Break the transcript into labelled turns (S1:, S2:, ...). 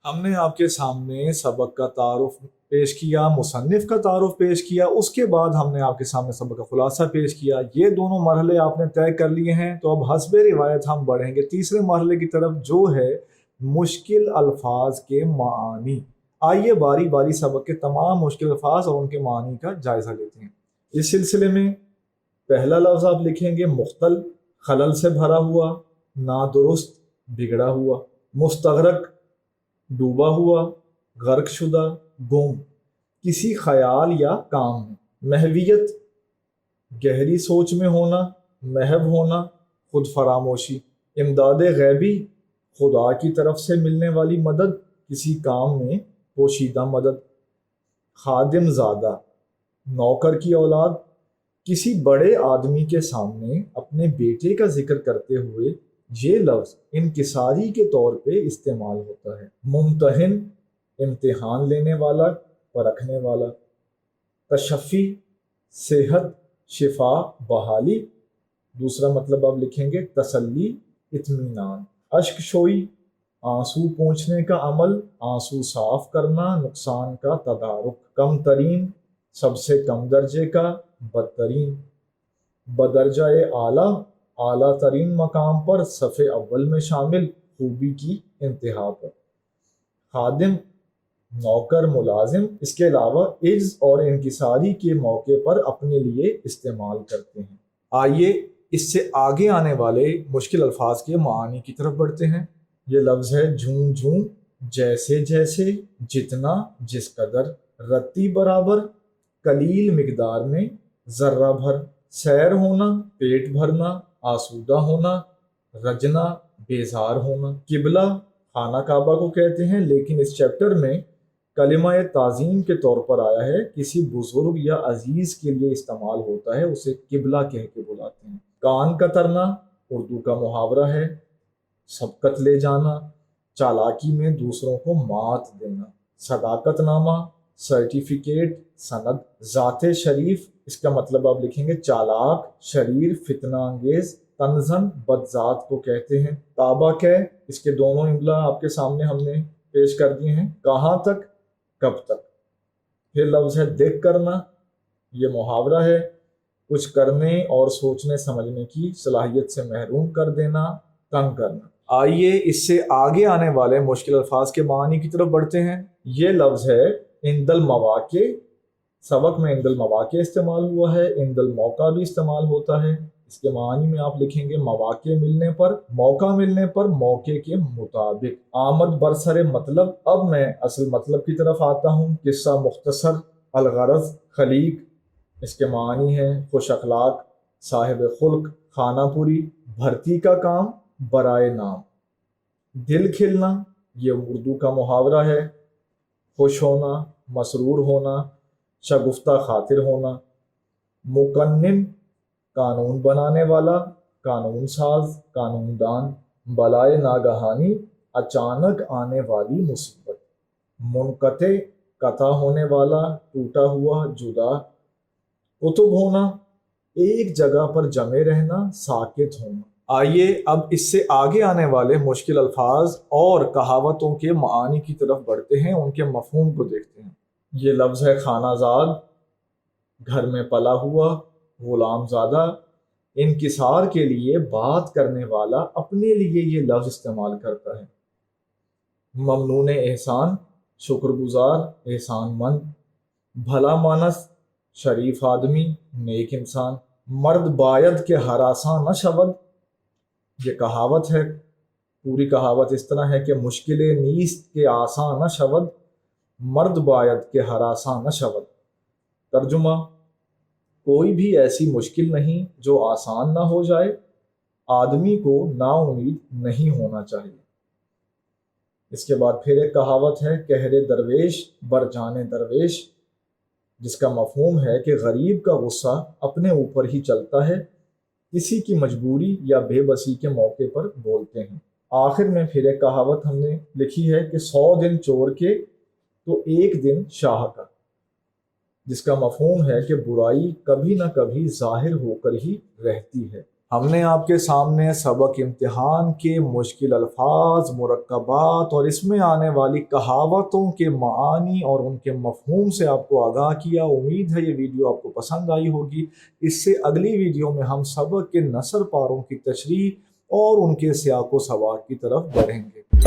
S1: ہم نے آپ کے سامنے سبق کا تعارف پیش کیا، مصنف کا تعارف پیش کیا، اس کے بعد ہم نے آپ کے سامنے سبق کا خلاصہ پیش کیا۔ یہ دونوں مرحلے آپ نے طے کر لیے ہیں، تو اب حسب روایت ہم بڑھیں گے تیسرے مرحلے کی طرف، جو ہے مشکل الفاظ کے معانی۔ آئیے باری باری سبق کے تمام مشکل الفاظ اور ان کے معانی کا جائزہ لیتے ہیں۔ اس سلسلے میں پہلا لفظ آپ لکھیں گے مختل، خلل سے بھرا ہوا، نادرست، بگڑا ہوا۔ مستغرق، ڈوبا ہوا، غرق شدہ، گم، کسی خیال یا کام میں۔ محویت، گہری سوچ میں ہونا، محو ہونا، خود فراموشی۔ امداد غیبی، خدا کی طرف سے ملنے والی مدد، کسی کام میں پوشیدہ مدد۔ خادم زادہ، نوکر کی اولاد، کسی بڑے آدمی کے سامنے اپنے بیٹے کا ذکر کرتے ہوئے یہ لفظ انکساری کے طور پہ استعمال ہوتا ہے۔ ممتحن، امتحان لینے والا، پرکھنے والا۔ تشفی، صحت، شفا، بحالی۔ دوسرا مطلب آپ لکھیں گے تسلی، اطمینان۔ اشک شوئی، آنسو پونچھنے کا عمل، آنسو صاف کرنا، نقصان کا تدارک۔ کم ترین، سب سے کم درجے کا، بدترین۔ بدرجہ اعلیٰ، اعلیٰ ترین مقام پر، صف اول میں شامل، خوبی کی انتہا پر۔ خادم، نوکر، ملازم، اس کے علاوہ عجز اور انکساری کے موقع پر اپنے لیے استعمال کرتے ہیں۔ آئیے اس سے آگے آنے والے مشکل الفاظ کے معانی کی طرف بڑھتے ہیں۔ یہ لفظ ہے جوں جوں، جیسے جیسے، جتنا، جس قدر۔ رتی برابر، قلیل مقدار میں، ذرہ بھر۔ سیر ہونا، پیٹ بھرنا، آسودہ ہونا، رجنا، بیزار ہونا۔ قبلہ، خانہ کعبہ کو کہتے ہیں، لیکن اس چیپٹر میں کلمہ تعظیم کے طور پر آیا ہے، کسی بزرگ یا عزیز کے لیے استعمال ہوتا ہے، اسے قبلہ کہہ کے بلاتے ہیں۔ کان کترنا، اردو کا محاورہ ہے، سبقت لے جانا، چالاکی میں دوسروں کو مات دینا۔ صداقت نامہ، سرٹیفکیٹ، سند۔ ذات شریف، اس کا مطلب آپ لکھیں گے چالاک، شریر، فتنہ انگیز۔ تنزن، بد ذات کو کہتے ہیں۔ تابہ کہ، اس کے دونوں املا آپ کے سامنے ہم نے پیش کر دیے ہیں۔ کہاں تک، کب تک۔ پھر لفظ ہے دیکھ کرنا، یہ محاورہ ہے، کچھ کرنے اور سوچنے سمجھنے کی صلاحیت سے محروم کر دینا، تنگ کرنا۔ آئیے اس سے آگے آنے والے مشکل الفاظ کے معنی کی طرف بڑھتے ہیں۔ یہ لفظ ہے عند المواقع، سبق میں عند المواقع استعمال ہوا ہے، عند الموقع بھی استعمال ہوتا ہے۔ اس کے معنی میں آپ لکھیں گے مواقع ملنے پر، موقع ملنے پر، موقع کے مطابق۔ آمد برسر مطلب، اب میں اصل مطلب کی طرف آتا ہوں۔ قصہ مختصر، الغرض، خلیق، اس کے معنی ہے خوش اخلاق، صاحب خلق، خانہ پوری، بھرتی کا کام، برائے نام۔ دل کھلنا، یہ اردو کا محاورہ ہے، خوش ہونا، مسرور ہونا، شگفتہ خاطر ہونا۔ مقنن، قانون بنانے والا، قانون ساز، قانون دان۔ بلائے ناگہانی، اچانک آنے والی مصیبت۔ منقطع، قطع ہونے والا، ٹوٹا ہوا، جدا۔ قطب ہونا، ایک جگہ پر جمے رہنا، ساکت ہونا۔ آئیے اب اس سے آگے آنے والے مشکل الفاظ اور کہاوتوں کے معانی کی طرف بڑھتے ہیں، ان کے مفہوم کو دیکھتے ہیں۔ یہ لفظ ہے خانہ زاد، گھر میں پلا ہوا، غلام زادہ۔ انکسار کے لیے بات کرنے والا اپنے لیے یہ لفظ استعمال کرتا ہے۔ ممنون احسان، شکر گزار، احسان مند۔ بھلا مانس، شریف آدمی، نیک انسان۔ مرد باید کہ ہراساں نہ شود، یہ کہاوت ہے۔ پوری کہاوت اس طرح ہے کہ مشکل نیست کہ آساں نہ شود، مرد باید کہ ہراساں نہ شود۔ ترجمہ، کوئی بھی ایسی مشکل نہیں جو آسان نہ ہو جائے، آدمی کو نا امید نہیں ہونا چاہیے۔ اس کے بعد پھر ایک کہاوت ہے کہر درویش بر جان درویش، جس کا مفہوم ہے کہ غریب کا غصہ اپنے اوپر ہی چلتا ہے، کسی کی مجبوری یا بے بسی کے موقع پر بولتے ہیں۔ آخر میں پھر ایک کہاوت ہم نے لکھی ہے کہ 100 دن چور کے تو ایک دن شاہ کا، جس کا مفہوم ہے کہ برائی کبھی نہ کبھی ظاہر ہو کر ہی رہتی ہے۔ ہم نے آپ کے سامنے سبق امتحان کے مشکل الفاظ، مرکبات اور اس میں آنے والی کہاوتوں کے معانی اور ان کے مفہوم سے آپ کو آگاہ کیا۔ امید ہے یہ ویڈیو آپ کو پسند آئی ہوگی۔ اس سے اگلی ویڈیو میں ہم سبق کے نثر پاروں کی تشریح اور ان کے سیاق و سباق کی طرف بڑھیں گے۔